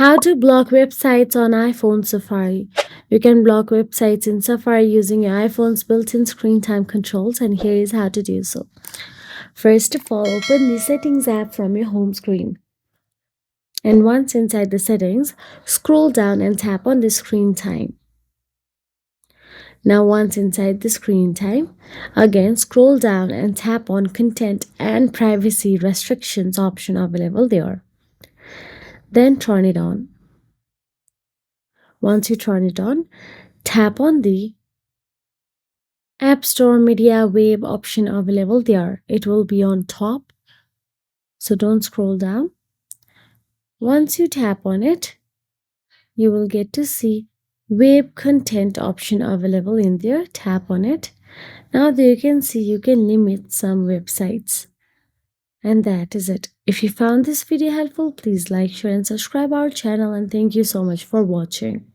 How to block websites on iPhone Safari. You can block websites in Safari using your iPhone's built-in screen time controls, and here is how to do so. First of all, open the Settings app from your home screen. And once inside the settings, scroll down and tap on the screen time. Now once inside the screen time, again scroll down and tap on content and privacy restrictions option available there. Then turn it on. Once you turn it on, tap on the App Store Media Wave option available there. It will be on top, so don't scroll down. Once you tap on it, you will get to see web content option available in there. Tap on it. Now there you can see you can limit some websites. And that is it. If you found this video helpful, please like, share and subscribe our channel, and thank you so much for watching.